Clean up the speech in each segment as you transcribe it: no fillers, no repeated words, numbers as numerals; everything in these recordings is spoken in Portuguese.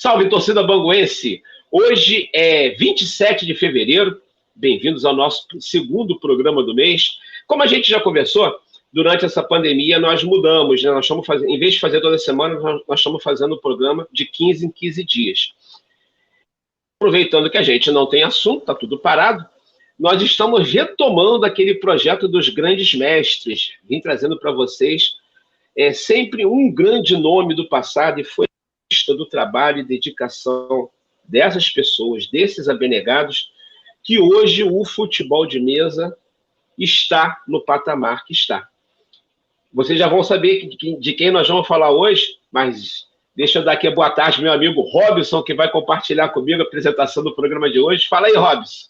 Salve, torcida banguense! Hoje é 27 de fevereiro, bem-vindos ao nosso segundo programa do mês. Como a gente já conversou, durante essa pandemia nós mudamos, né? Nós estamos fazendo, em vez de fazer toda semana, nós estamos fazendo o programa de 15 em 15 dias. Aproveitando que a gente não tem assunto, está tudo parado, nós estamos retomando aquele projeto dos grandes mestres. Vim trazendo para vocês sempre um grande nome do passado e foi do trabalho e dedicação dessas pessoas, desses abnegados, que hoje o futebol de mesa está no patamar que está. Vocês já vão saber de quem nós vamos falar hoje, mas deixa eu dar aqui a boa tarde ao meu amigo Robson, que vai compartilhar comigo a apresentação do programa de hoje. Fala aí, Robson.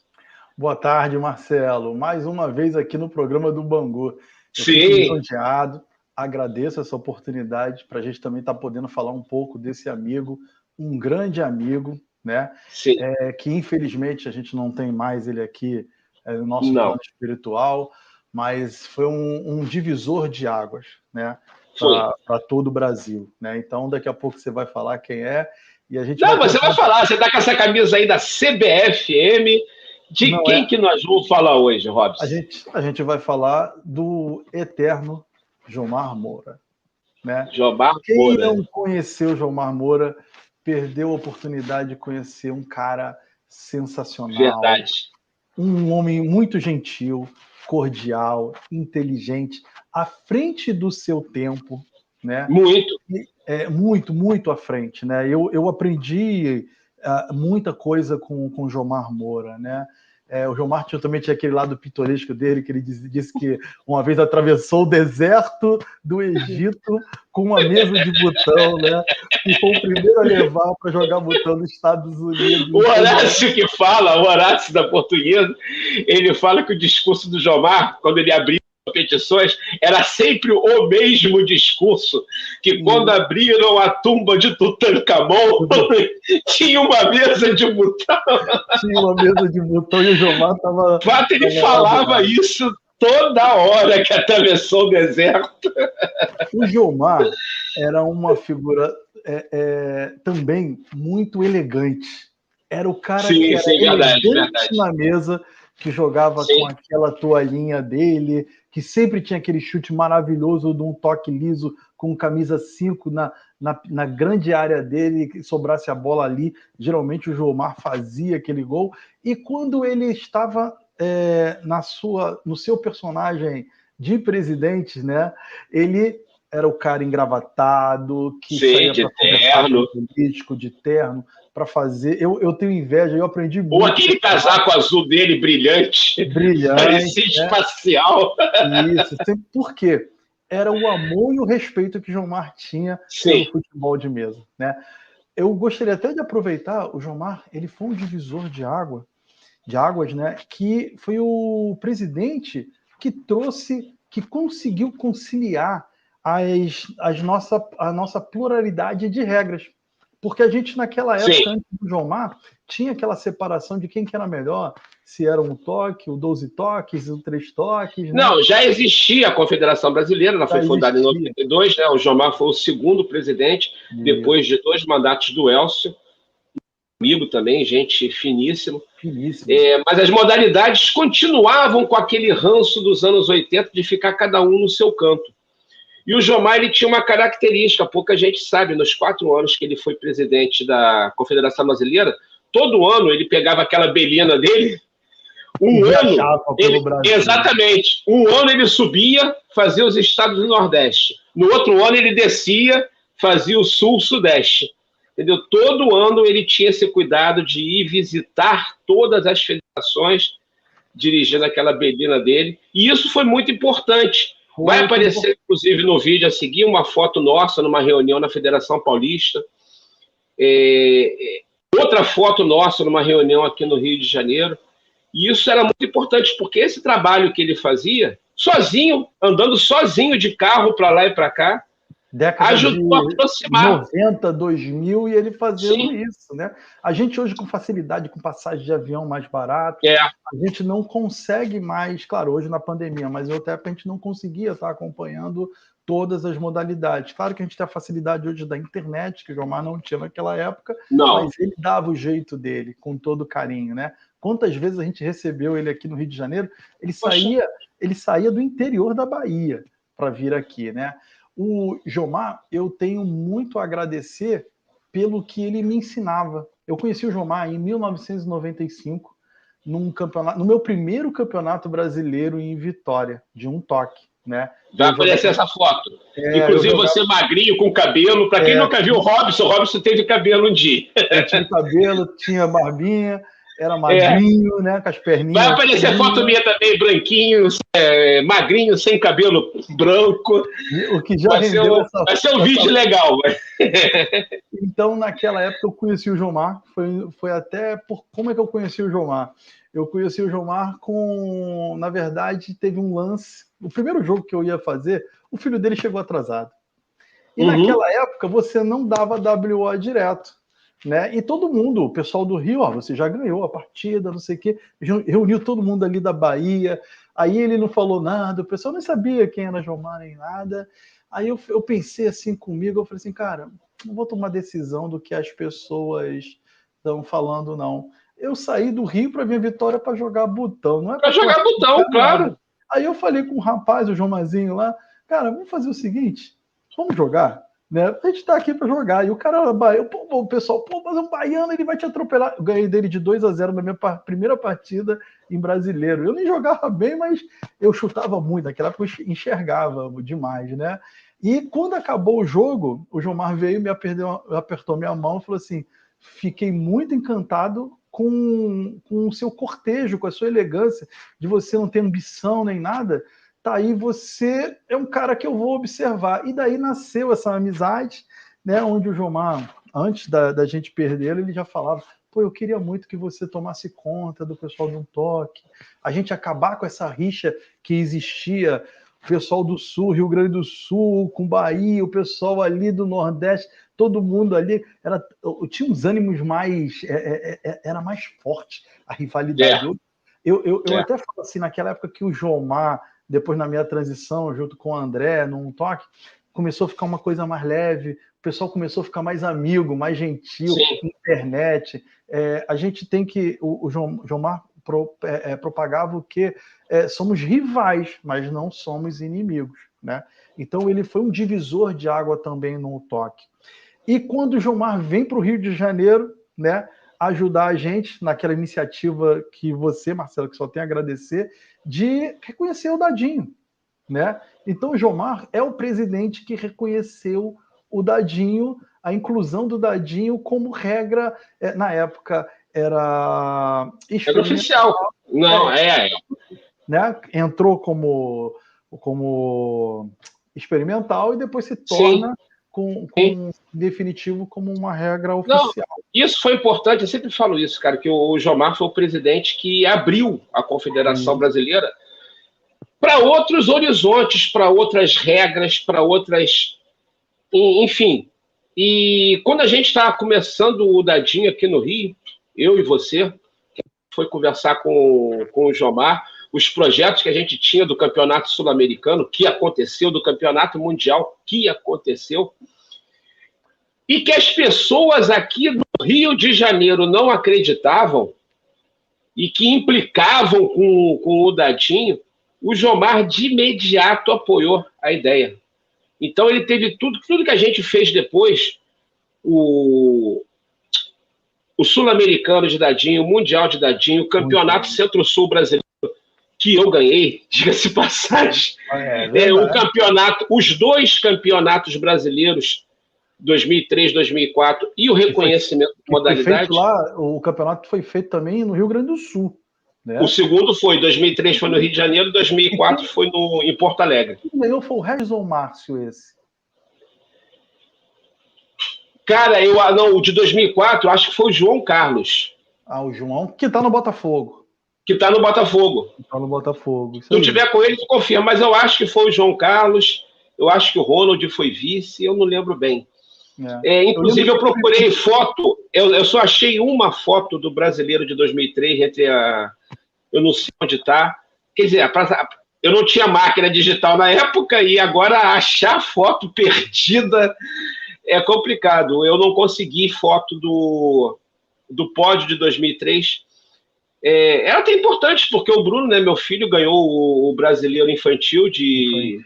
Boa tarde, Marcelo. Mais uma vez aqui no programa do Bangu. Eu Sim. fico lisonjeado, agradeço essa oportunidade para a gente também estar podendo falar um pouco desse amigo, um grande amigo, né? Sim. Que infelizmente a gente não tem mais ele aqui no nosso plano espiritual, mas foi um divisor de águas, né? Para todo o Brasil, né? Então daqui a pouco você vai falar quem é e a gente. Não, você vai falar. Você está com essa camisa aí da CBFM. De não quem que nós vamos falar hoje, Robson? A gente vai falar do eterno Jomar Moura, né? Jomar Quem Moura. não conheceu Jomar Moura perdeu a oportunidade de conhecer um cara sensacional. Verdade. Um homem muito gentil, cordial, inteligente, à frente do seu tempo, né? Muito. Muito à frente, né? Eu aprendi muita coisa com o Jomar Moura, né? O Jomar também tinha aquele lado pitoresco dele, que ele disse que uma vez atravessou o deserto do Egito com uma mesa de botão, né? E foi o primeiro a levar para jogar botão nos Estados Unidos. O Horácio que fala, o Horácio da Portuguesa, ele fala que o discurso do Jomar, quando ele abriu competições, era sempre o mesmo discurso, que quando abriram a tumba de Tutankhamon, tinha uma mesa de botão. Tinha uma mesa de botão e o Jomar estava... De fato, ele falava isso toda hora que atravessou o deserto. O Jomar era uma figura também muito elegante. Era o cara que era elegante na mesa, que jogava com aquela toalhinha dele, que sempre tinha aquele chute maravilhoso de um toque liso com camisa 5 na grande área dele, que sobrasse a bola ali. Geralmente o Jomar fazia aquele gol. E quando ele estava no seu personagem de presidente, né, ele era o cara engravatado, que saía para conversar com o político, de terno, para fazer... Eu tenho inveja, eu aprendi muito. Ou aquele casaco azul dele, brilhante. Parecia espacial. Isso, por quê? Era o amor e o respeito que Jomar tinha pelo futebol de mesa, né? Eu gostaria até de aproveitar, o Jomar, ele foi um divisor de águas, né? Que foi o presidente que conseguiu conciliar a nossa pluralidade de regras. Porque a gente, naquela época, antes do Jomar, tinha aquela separação de quem que era melhor, se era um toque, o 12 toques, o 3 toques. Né? Não, já existia a Confederação Brasileira, ela foi fundada em 92, né? O Jomar foi o segundo presidente, depois de 2 mandatos do Elcio, amigo também, gente finíssimo. Mas as modalidades continuavam com aquele ranço dos anos 80 de ficar cada um no seu canto. E o Jomar, ele tinha uma característica, pouca gente sabe, nos 4 anos que ele foi presidente da Confederação Brasileira, todo ano ele pegava aquela belina dele, exatamente, um ano ele subia, fazia os estados do Nordeste, no outro ano ele descia, fazia o Sul-Sudeste, entendeu? Todo ano ele tinha esse cuidado de ir visitar todas as federações, dirigindo aquela belina dele, e isso foi muito importante. Vai aparecer, inclusive, no vídeo a seguir, uma foto nossa numa reunião na Federação Paulista. Outra foto nossa numa reunião aqui no Rio de Janeiro. E isso era muito importante, porque esse trabalho que ele fazia, sozinho, andando sozinho de carro para lá e para cá, ajudou a aproximar. 90, 2000, e ele fazendo isso, né? A gente hoje, com facilidade, com passagem de avião mais barato, a gente não consegue mais, claro, hoje na pandemia, mas até a gente não conseguia estar acompanhando todas as modalidades. Claro que a gente tem a facilidade hoje da internet, que o Jomar não tinha naquela época, mas ele dava o jeito dele, com todo carinho, né? Quantas vezes a gente recebeu ele aqui no Rio de Janeiro, ele saía do interior da Bahia para vir aqui, né? O Jomar, eu tenho muito a agradecer pelo que ele me ensinava. Eu conheci o Jomar em 1995, no meu primeiro campeonato brasileiro em Vitória, de um toque, né? Vai aparecer essa foto. Inclusive você magrinho, com cabelo. Para quem nunca viu o Robson teve cabelo um dia. Eu tinha cabelo, tinha barbinha, era magrinho, né? Com as perninhas. Vai aparecer foto minha também, branquinho, magrinho, sem cabelo branco. O que já rendeu vai ser um vídeo legal. Então, naquela época, eu conheci o Jomar. Foi até por como é que eu conheci o Jomar? Eu conheci o Jomar na verdade, teve um lance. O primeiro jogo que eu ia fazer, o filho dele chegou atrasado. E naquela época, você não dava WO direto, né? E todo mundo, o pessoal do Rio, você já ganhou a partida, não sei o quê, reuniu todo mundo ali da Bahia. Aí ele não falou nada, o pessoal nem sabia quem era Jomar nem nada. Aí eu pensei assim comigo, eu falei assim, cara, não vou tomar decisão do que as pessoas estão falando, não. Eu saí do Rio para vir Vitória para jogar botão. Não é para jogar botão, claro. Aí eu falei com o rapaz, o Jomazinho lá, cara, vamos fazer o seguinte, vamos jogar, né? A gente tá aqui para jogar. E o cara, o pessoal, mas um baiano, ele vai te atropelar. Eu ganhei dele de 2-0 na minha primeira partida em Brasileiro. Eu nem jogava bem, mas eu chutava muito. Naquela época eu enxergava demais, né? E quando acabou o jogo, o Jomar veio, apertou minha mão e falou assim, fiquei muito encantado com o seu cortejo, com a sua elegância, de você não ter ambição nem nada, tá aí, você é um cara que eu vou observar. E daí nasceu essa amizade, né, onde o Jomar, antes da gente perder, ele já falava, pô, eu queria muito que você tomasse conta do pessoal de um toque, a gente acabar com essa rixa que existia, o pessoal do Sul, Rio Grande do Sul, com Bahia, o pessoal ali do Nordeste, todo mundo ali, tinha uns ânimos mais, era mais forte a rivalidade. Eu até falo assim, naquela época que o Jomar, depois na minha transição, junto com o André, num toque, começou a ficar uma coisa mais leve, o pessoal começou a ficar mais amigo, mais gentil, internet. A gente tem que, o Jomar propagava o que somos rivais, mas não somos inimigos, né? Então ele foi um divisor de água também no toque. E quando o Jomar vem para o Rio de Janeiro, né, ajudar a gente naquela iniciativa que você, Marcelo, que só tem a agradecer, de reconhecer o Dadinho, né? Então o Jomar é o presidente que reconheceu o Dadinho, a inclusão do Dadinho como regra, na época era oficial. Não, né? Entrou como experimental e depois se torna com definitivo como uma regra oficial. Não, isso foi importante, eu sempre falo isso, cara, que o Jomar foi o presidente que abriu a Confederação Brasileira para outros horizontes, para outras regras, para outras... Enfim. E quando a gente estava começando o Dadinho aqui no Rio, eu e você, foi conversar com o Jomar, os projetos que a gente tinha do Campeonato Sul-Americano, que aconteceu, do Campeonato Mundial, que aconteceu, e que as pessoas aqui no Rio de Janeiro não acreditavam e que implicavam com o Dadinho, o Jomar de imediato apoiou a ideia. Então ele teve tudo que a gente fez depois, o Sul-Americano de Dadinho, o Mundial de Dadinho, o Campeonato Centro-Sul Brasileiro, que eu ganhei, diga-se passagem, o campeonato, os 2 campeonatos brasileiros, 2003, 2004, e o reconhecimento de modalidade. Lá, o campeonato foi feito também no Rio Grande do Sul. Né? O segundo foi, 2003 foi no Rio de Janeiro, 2004 foi em Porto Alegre. Quem ganhou foi o Regis ou o Márcio esse? Cara, o de 2004, eu acho que foi o João Carlos. O João, que está no Botafogo. Está no Botafogo. Se eu tiver com ele, tu confirma. Mas eu acho que foi o João Carlos, eu acho que o Ronald foi vice, eu não lembro bem. Inclusive, eu procurei foto, eu só achei uma foto do brasileiro de 2003, eu não sei onde está. Quer dizer, eu não tinha máquina digital na época e agora achar foto perdida é complicado. Eu não consegui foto do pódio de 2003. Era até importante, porque o Bruno, né, meu filho, ganhou o brasileiro infantil de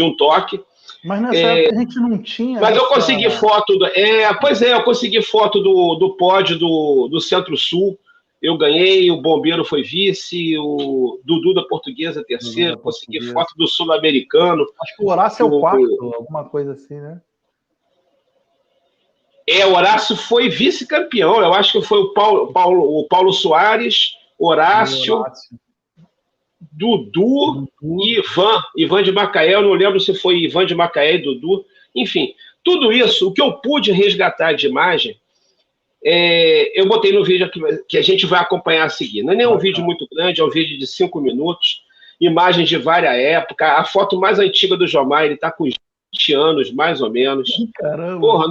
um toque. Mas nessa época a gente não tinha. Mas eu consegui foto. Eu consegui foto do pódio do Centro-Sul. Eu ganhei, o Bombeiro foi vice, o Dudu da Portuguesa terceiro, consegui foto do Sul-Americano. Acho que o Horácio é o quarto, alguma coisa assim, né? O Horácio foi vice-campeão. Eu acho que foi o Paulo Soares, Horácio, Dudu e Ivan de Macaé. Eu não lembro se foi Ivan de Macaé e Dudu. Enfim, tudo isso, o que eu pude resgatar de imagem, eu botei no vídeo que a gente vai acompanhar a seguir. Não é nem um vídeo muito grande, é um vídeo de 5 minutos, imagens de várias épocas. A foto mais antiga do Jomar, ele está com 20 anos, mais ou menos. Caramba. Porra,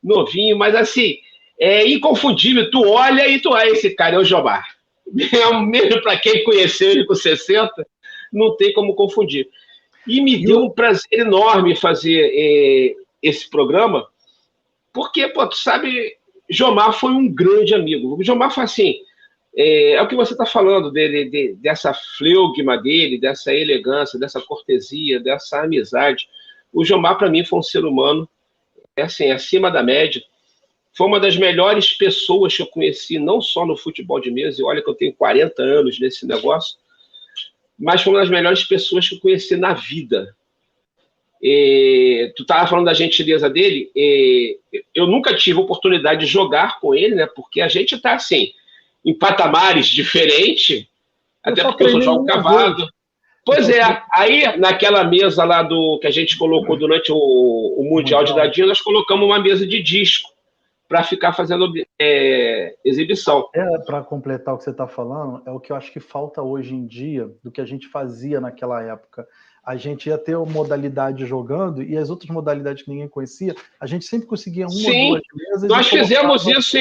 novinho, mas assim, é inconfundível. Tu olha e tu esse cara é o Jomar. Mesmo para quem conheceu ele com 60, não tem como confundir. E me deu um prazer enorme fazer esse programa, porque, pô, tu sabe, Jomar foi um grande amigo. O Jomar foi assim, o que você está falando dele, dessa fleugma dele, dessa elegância, dessa cortesia, dessa amizade. O Jomar, para mim, foi um ser humano assim, acima da média. Foi uma das melhores pessoas que eu conheci, não só no futebol de mesa, e olha que eu tenho 40 anos nesse negócio, mas foi uma das melhores pessoas que eu conheci na vida. Tu estava falando da gentileza dele, eu nunca tive oportunidade de jogar com ele, né? Porque a gente está assim, em patamares diferentes, até porque eu sou jogo cavado. Pois aí naquela mesa lá que a gente colocou durante o Mundial de Dadinho, nós colocamos uma mesa de disco para ficar fazendo exibição. Para completar o que você está falando, é o que eu acho que falta hoje em dia do que a gente fazia naquela época. A gente ia ter uma modalidade jogando e as outras modalidades que ninguém conhecia, a gente sempre conseguia uma ou duas mesas. Nós fizemos isso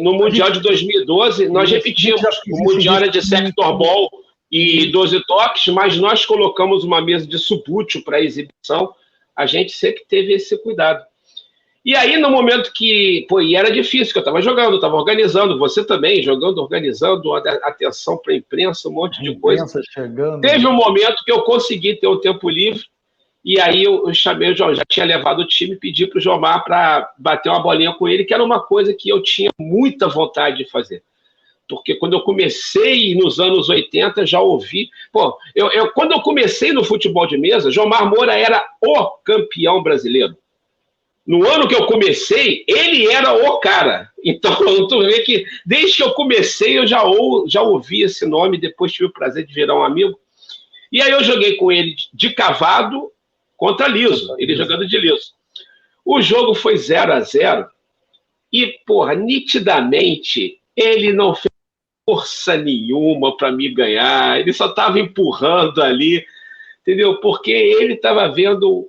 no Mundial de 2012, nós repetimos. O Mundial era de sector ball e 12 toques, mas nós colocamos uma mesa de subútil para exibição. A gente sempre teve esse cuidado. E aí, no momento que... e era difícil, que eu estava jogando, estava organizando, você também, jogando, organizando, atenção para a imprensa, um monte de coisa. Chegando. Teve um momento que eu consegui ter o tempo livre, e aí eu chamei o Jomar, já tinha levado o time, pedi para o Jomar para bater uma bolinha com ele, que era uma coisa que eu tinha muita vontade de fazer. Porque quando eu comecei nos anos 80, já ouvi... quando eu comecei no futebol de mesa, Jomar Moura era o campeão brasileiro. No ano que eu comecei, ele era o cara. Então, tu vê que desde que eu comecei, eu já ouvi esse nome, depois tive o prazer de virar um amigo. E aí eu joguei com ele de cavado contra liso, ele jogando de liso. O jogo foi 0-0 e, nitidamente, ele não fez força nenhuma para me ganhar, ele só estava empurrando ali, entendeu? Porque ele estava vendo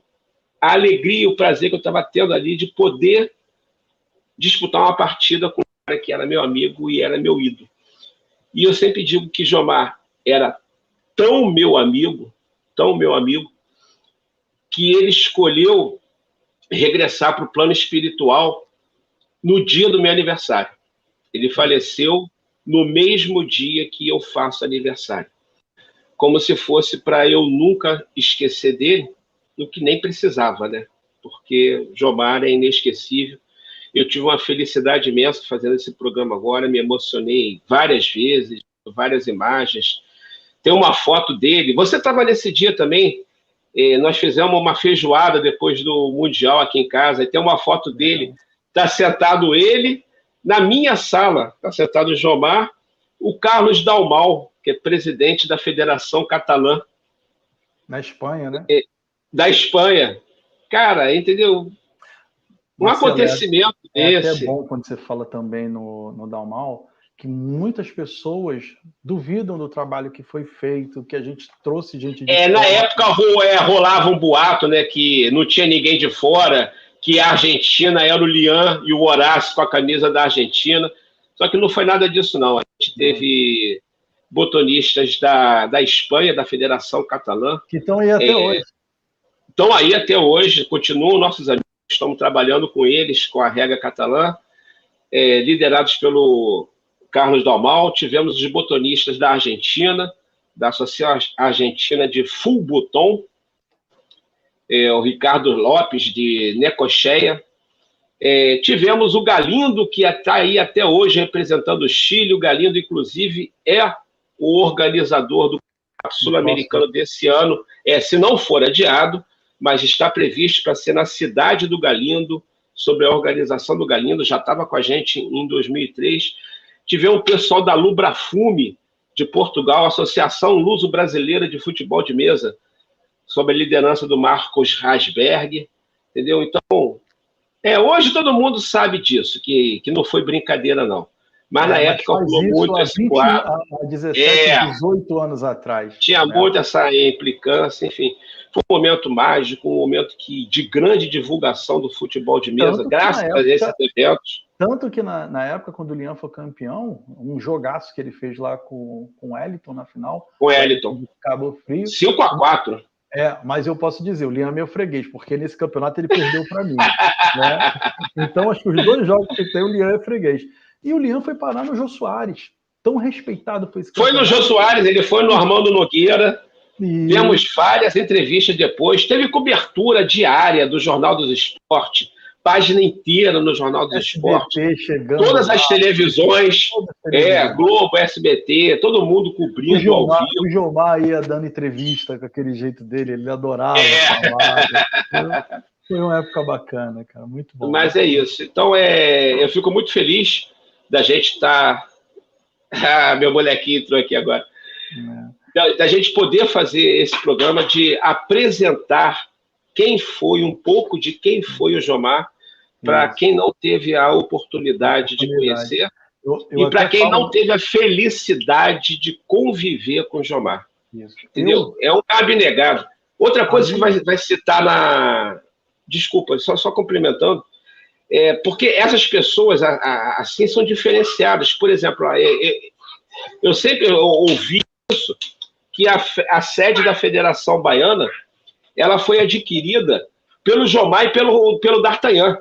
a alegria e o prazer que eu estava tendo ali de poder disputar uma partida com um cara que era meu amigo e era meu ídolo. E eu sempre digo que Jomar era tão meu amigo, que ele escolheu regressar para o plano espiritual no dia do meu aniversário. Ele faleceu no mesmo dia que eu faço aniversário. Como se fosse para eu nunca esquecer dele, no que nem precisava, né? Porque Jomar é inesquecível. Eu tive uma felicidade imensa fazendo esse programa agora, me emocionei várias vezes, várias imagens. Tem uma foto dele. Você estava nesse dia também, nós fizemos uma feijoada depois do Mundial aqui em casa, e tem uma foto dele, está sentado ele na minha sala, está sentado o Jomar, o Carlos Dalmau, que é presidente da Federação Catalã. Na Espanha, né? Da Espanha. Cara, entendeu? Acontecimento desse. É até bom quando você fala também no Dalmau, que muitas pessoas duvidam do trabalho que foi feito, que a gente trouxe gente de na época rolava um boato, né, que não tinha ninguém de fora, que a Argentina era o Lian e o Horácio com a camisa da Argentina. Só que não foi nada disso, não. A gente teve botonistas da Espanha, da Federação Catalã. Que estão aí até hoje. Estão aí até hoje, continuam nossos amigos, estamos trabalhando com eles, com a Rega Catalã, liderados pelo Carlos Dalmal. Tivemos os botonistas da Argentina, da Associação Argentina de Full Botón, o Ricardo Lopes, de Necochea. Tivemos o Galindo, que está aí até hoje representando o Chile. O Galindo, inclusive, é o organizador do Campeonato Sul-Americano desse ano, se não for adiado, mas está previsto para ser na cidade do Galindo, sobre a organização do Galindo. Já estava com a gente em 2003. Tivemos o pessoal da Lubrafume, de Portugal, Associação Luso-Brasileira de Futebol de Mesa, sob a liderança do Marcos Rasberg, entendeu? Então, hoje todo mundo sabe disso, que não foi brincadeira, não. Mas na época rolou muito esse quadro. Há 17, 18 anos atrás. Tinha muito essa implicância, enfim. Foi um momento mágico, um momento de grande divulgação do futebol de mesa, graças a esses eventos. Tanto que na época, quando o Lian foi campeão, um jogaço que ele fez lá com o Wellington na final. Com o Wellington. Cabo Frio. 5-4. Mas eu posso dizer, o Lian é meu freguês, porque nesse campeonato ele perdeu para mim. Né? Então, acho que os 2 jogos que tem, o Lian é freguês. E o Lian foi parar no Jô Soares, tão respeitado por esse campeonato. Foi no Jô Soares, ele foi no Armando Nogueira. Temos várias entrevistas depois. Teve cobertura diária do Jornal dos Esportes, página inteira no Jornal dos Esportes. Todas as televisões, Globo, SBT, todo mundo cobrindo ao vivo. O Gilmar ia dando entrevista com aquele jeito dele, ele adorava falar. Foi uma época bacana, cara, muito bom. Mas é isso. Então, eu fico muito feliz da gente estar... meu molequinho entrou aqui agora. Da gente poder fazer esse programa, de apresentar um pouco de quem foi o Jomar, para quem não teve a oportunidade de conhecer, e para quem não teve a felicidade de conviver com o Jomar. Entendeu? É um abnegado. Outra coisa que vai citar na... Desculpa, só complementando, porque essas pessoas, assim, são diferenciadas. Por exemplo, eu sempre ouvi isso, que a sede da Federação Baiana, ela foi adquirida pelo Jomar e pelo D'Artagnan.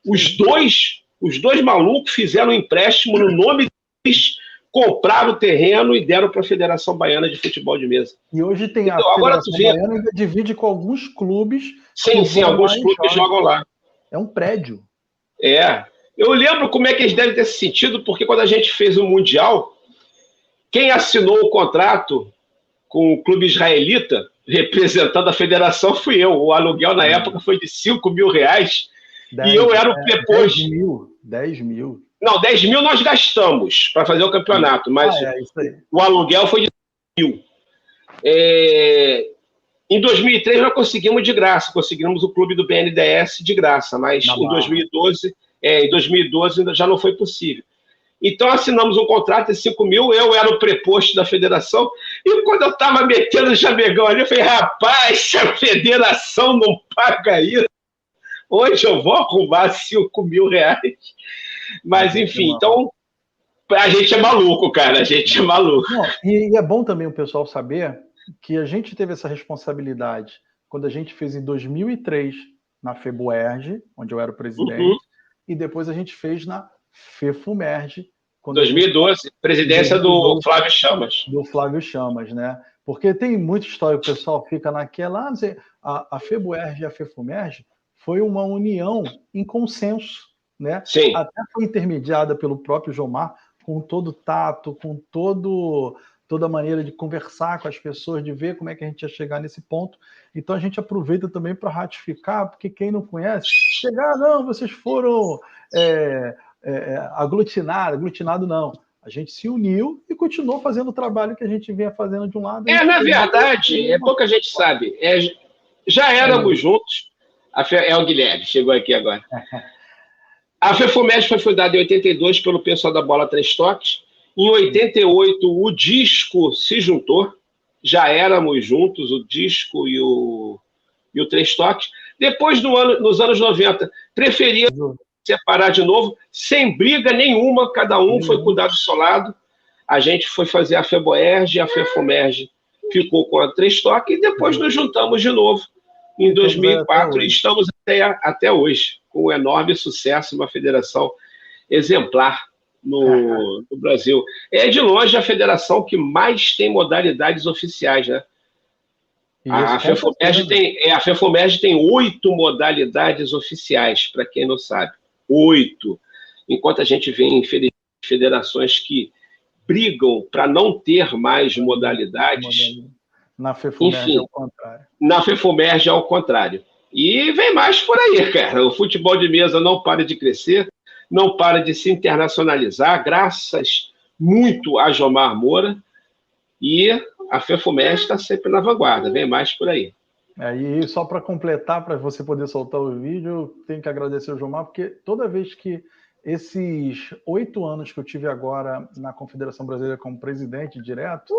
Os dois malucos fizeram um empréstimo no nome deles, compraram o terreno e deram para a Federação Baiana de Futebol de Mesa. E hoje tem a Federação Baiana ainda divide com alguns clubes. Sim, alguns clubes jogam lá. É um prédio. Eu lembro como é que eles devem ter se sentido, porque quando a gente fez o Mundial, quem assinou o contrato com o clube israelita, representando a federação, fui eu. O aluguel na época foi de R$5.000, e eu era o preposto. 10 mil. Não, 10 mil nós gastamos para fazer o campeonato, mas isso aí. O aluguel foi de 1.000. Em 2003 nós conseguimos de graça, conseguimos o clube do BNDES de graça, mas em 2012 ainda já não foi possível. Então assinamos um contrato de 5 mil, eu era o preposto da federação, e quando eu estava metendo o chamegão ali, eu falei, rapaz, se a federação não paga isso, hoje eu vou arrumar R$5.000. Mas, enfim, então, a gente é maluco, cara, a gente é maluco. Não, e é bom também o pessoal saber que a gente teve essa responsabilidade quando a gente fez em 2003 na FEBUERJ, onde eu era o presidente, e depois a gente fez na FEFUMERJ. 2012, presidência do Flávio Chamas. Do Flávio Chamas, né? Porque tem muita história, o pessoal fica naquela... A FEBUERJ e a FEFUMERJ foi uma união em consenso, né? Sim. Até foi intermediada pelo próprio Jomar, com todo o tato, com toda a maneira de conversar com as pessoas, de ver como é que a gente ia chegar nesse ponto. Então a gente aproveita também para ratificar, porque quem não conhece, não, vocês foram aglutinado não. A gente se uniu e continuou fazendo o trabalho que a gente vinha fazendo de um lado. Na verdade, pouca gente sabe. Já éramos juntos. O Guilherme chegou aqui agora. A FEFUMERJ foi fundada em 82 pelo pessoal da Bola Três Toques. Em 88, o Disco se juntou. Já éramos juntos, o Disco e o Três Toques. Depois, nos anos 90, preferia separar de novo, sem briga nenhuma, cada um foi cuidar do seu lado. a gente foi fazer a FEBOERJ e a FEFOMERJ ficou com a Três Toques e depois nos juntamos de novo em 2004 e estamos até hoje, com um enorme sucesso, uma federação exemplar no Brasil. É de longe a federação que mais tem modalidades oficiais, né? A FEFOMERJ tem 8 modalidades oficiais, para quem não sabe. 8. Enquanto a gente vê, infelizmente, federações que brigam para não ter mais modalidades. Na FEFOMERJ é o contrário. Na FEFOMERJ é o contrário. E vem mais por aí, cara. O futebol de mesa não para de crescer, não para de se internacionalizar, graças muito a Jomar Moura, e a FEFOMERJ está sempre na vanguarda, vem mais por aí. E só para completar, para você poder soltar o vídeo, eu tenho que agradecer ao Jomar, porque toda vez que esses 8 anos que eu tive agora na Confederação Brasileira como presidente direto,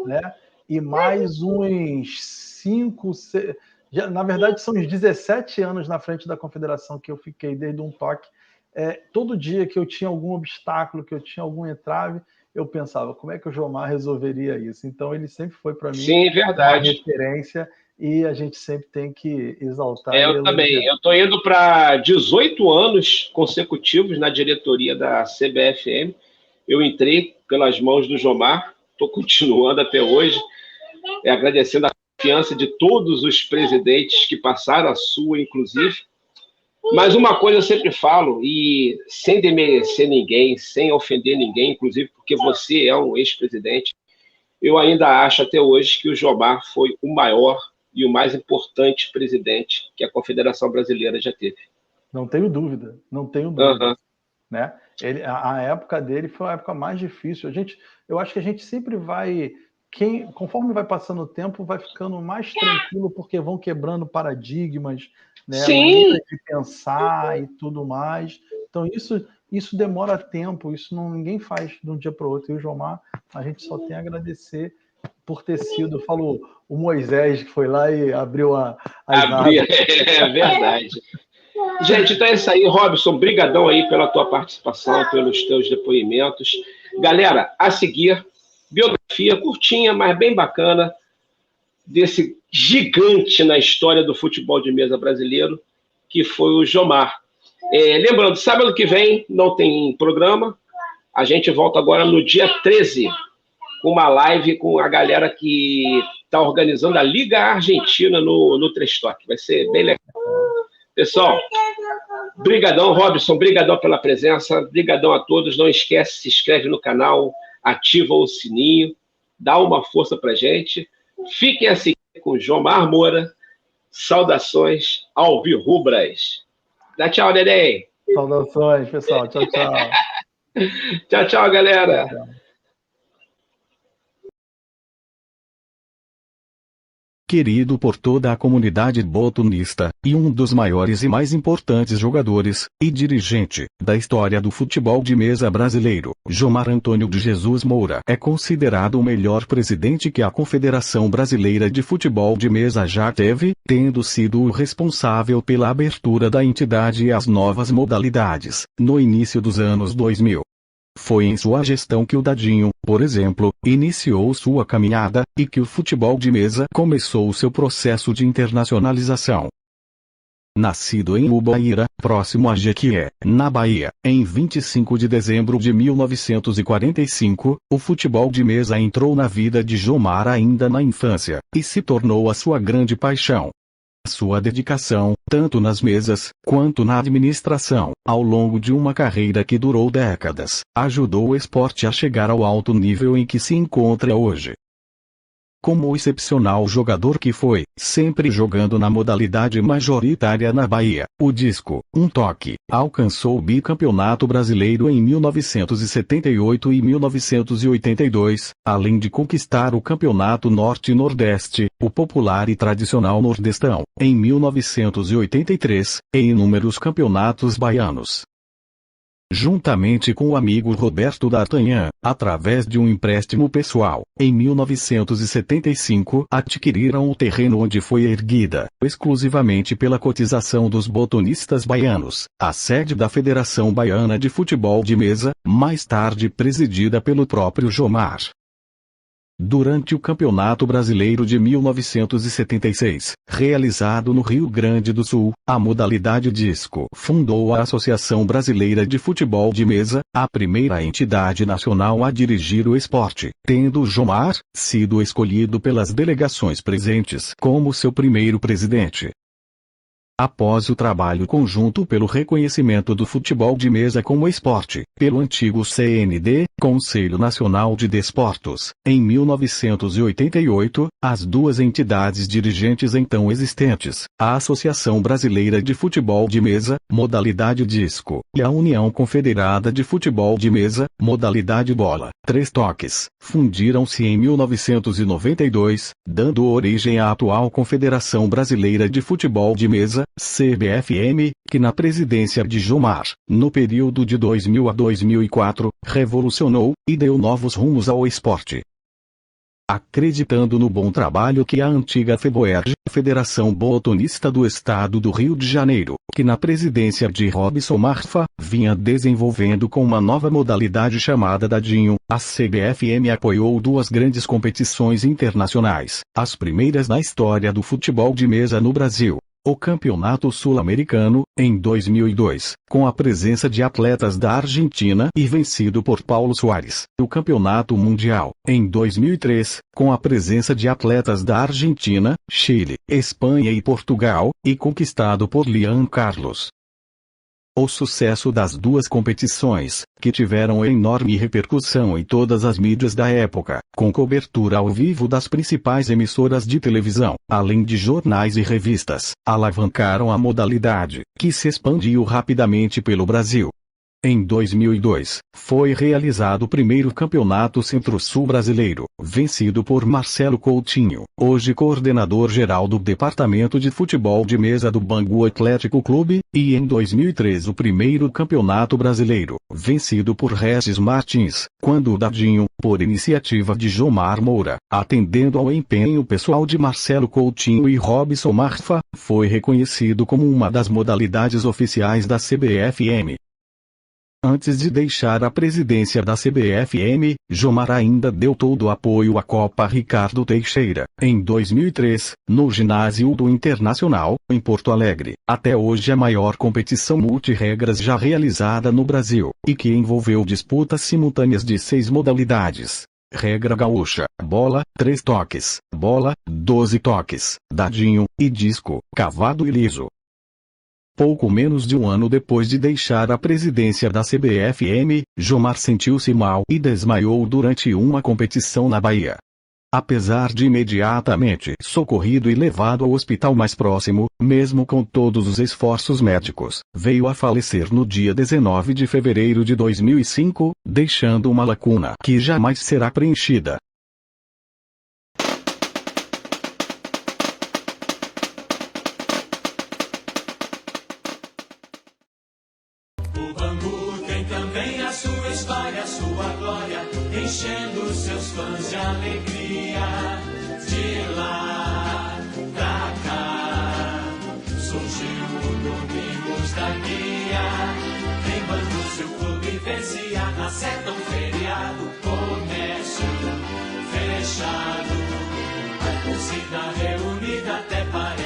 né, e mais uns 5, 6... na verdade, são uns 17 anos na frente da Confederação que eu fiquei desde um toque. Todo dia que eu tinha algum obstáculo, que eu tinha algum entrave, eu pensava, como é que o Jomar resolveria isso? Então, ele sempre foi, para mim, uma referência, e a gente sempre tem que exaltar. Eu também. Eu estou indo para 18 anos consecutivos na diretoria da CBFM. Eu entrei pelas mãos do Jomar, estou continuando até hoje, agradecendo a confiança de todos os presidentes que passaram, a sua, inclusive. Mas uma coisa eu sempre falo, e sem desmerecer ninguém, sem ofender ninguém, inclusive porque você é um ex-presidente, eu ainda acho até hoje que o Jomar foi o maior e o mais importante presidente que a Confederação Brasileira já teve. Não tenho dúvida, não tenho dúvida. Né? A época dele foi a época mais difícil. Eu acho que a gente sempre vai... conforme vai passando o tempo, vai ficando mais tranquilo, porque vão quebrando paradigmas, né? Maneira de pensar e tudo mais. Então, isso demora tempo, isso ninguém faz de um dia para o outro. E o Jomar, a gente só tem a agradecer por ter sido, falou, o Moisés que foi lá e abriu as águas. É verdade. Gente, então é isso aí, Robson, brigadão aí pela tua participação, pelos teus depoimentos. Galera, a seguir, biografia curtinha, mas bem bacana, desse gigante na história do futebol de mesa brasileiro, que foi o Jomar. Lembrando, sábado que vem não tem programa, a gente volta agora no dia 13, com uma live com a galera que está organizando a Liga Argentina no Três Toques. Vai ser bem legal. Pessoal, brigadão, Robson, brigadão pela presença, brigadão a todos. Não esquece, se inscreve no canal, ativa o sininho, dá uma força pra gente. Fiquem assim com Jomar Moura. Saudações alvirrubras. Dá tchau, Neném. Saudações, pessoal. Tchau, tchau. Tchau, tchau, galera. Tchau, tchau. Querido por toda a comunidade botunista, e um dos maiores e mais importantes jogadores, e dirigente, da história do futebol de mesa brasileiro, Jomar Antônio de Jesus Moura é considerado o melhor presidente que a Confederação Brasileira de Futebol de Mesa já teve, tendo sido o responsável pela abertura da entidade às novas modalidades, no início dos anos 2000. Foi em sua gestão que o Dadinho, por exemplo, iniciou sua caminhada, e que o futebol de mesa começou seu processo de internacionalização. Nascido em Ubaíra, próximo a Jequié, na Bahia, em 25 de dezembro de 1945, o futebol de mesa entrou na vida de Jomar ainda na infância, e se tornou a sua grande paixão. Sua dedicação, tanto nas mesas, quanto na administração, ao longo de uma carreira que durou décadas, ajudou o esporte a chegar ao alto nível em que se encontra hoje. Como o excepcional jogador que foi, sempre jogando na modalidade majoritária na Bahia, o disco, um toque, alcançou o bicampeonato brasileiro em 1978 e 1982, além de conquistar o campeonato Norte-Nordeste, o popular e tradicional Nordestão, em 1983, e inúmeros campeonatos baianos. juntamente com o amigo Roberto D'Artagnan, através de um empréstimo pessoal, em 1975 adquiriram o terreno onde foi erguida, exclusivamente pela cotização dos botonistas baianos, a sede da Federação Baiana de Futebol de Mesa, mais tarde presidida pelo próprio Jomar. Durante o Campeonato Brasileiro de 1976, realizado no Rio Grande do Sul, a modalidade disco fundou a Associação Brasileira de Futebol de Mesa, a primeira entidade nacional a dirigir o esporte, tendo Jomar sido escolhido pelas delegações presentes como seu primeiro presidente. Após o trabalho conjunto pelo reconhecimento do futebol de mesa como esporte, pelo antigo CND, Conselho Nacional de Desportos, em 1988, as duas entidades dirigentes então existentes, a Associação Brasileira de Futebol de Mesa, modalidade disco, e a União Confederada de Futebol de Mesa, modalidade bola, 3 toques, fundiram-se em 1992, dando origem à atual Confederação Brasileira de Futebol de Mesa, CBFM, que na presidência de Jomar, no período de 2000 a 2004, revolucionou e deu novos rumos ao esporte. Acreditando no bom trabalho que a antiga FEBOERJ, Federação Botonista do Estado do Rio de Janeiro, que na presidência de Robson Marfa, vinha desenvolvendo com uma nova modalidade chamada Dadinho, a CBFM apoiou duas grandes competições internacionais, as primeiras na história do futebol de mesa no Brasil. O Campeonato Sul-Americano, em 2002, com a presença de atletas da Argentina e vencido por Paulo Soares. O Campeonato Mundial, em 2003, com a presença de atletas da Argentina, Chile, Espanha e Portugal, e conquistado por Lian Carlos. O sucesso das duas competições, que tiveram enorme repercussão em todas as mídias da época, com cobertura ao vivo das principais emissoras de televisão, além de jornais e revistas, alavancaram a modalidade, que se expandiu rapidamente pelo Brasil. Em 2002, foi realizado o primeiro Campeonato Centro-Sul Brasileiro, vencido por Marcelo Coutinho, hoje coordenador-geral do Departamento de Futebol de Mesa do Bangu Atlético Clube, e em 2003 o primeiro Campeonato Brasileiro, vencido por Regis Martins, quando o Dadinho, por iniciativa de Jomar Moura, atendendo ao empenho pessoal de Marcelo Coutinho e Robson Marfa, foi reconhecido como uma das modalidades oficiais da CBFM. Antes de deixar a presidência da CBFM, Jomar ainda deu todo o apoio à Copa Ricardo Teixeira, em 2003, no ginásio do Internacional, em Porto Alegre, até hoje a maior competição multirregras já realizada no Brasil, e que envolveu disputas simultâneas de 6 modalidades. Regra gaúcha, bola, 3 toques, bola, 12 toques, dadinho, e disco, cavado e liso. Pouco menos de um ano depois de deixar a presidência da CBFM, Jomar sentiu-se mal e desmaiou durante uma competição na Bahia. Apesar de imediatamente socorrido e levado ao hospital mais próximo, mesmo com todos os esforços médicos, veio a falecer no dia 19 de fevereiro de 2005, deixando uma lacuna que jamais será preenchida. Enchendo seus fãs de alegria, de lá pra cá, surgiu o Domingos da Guia. Em Bangu seu clube vencia, acerta um feriado, comércio fechado, a torcida reunida até para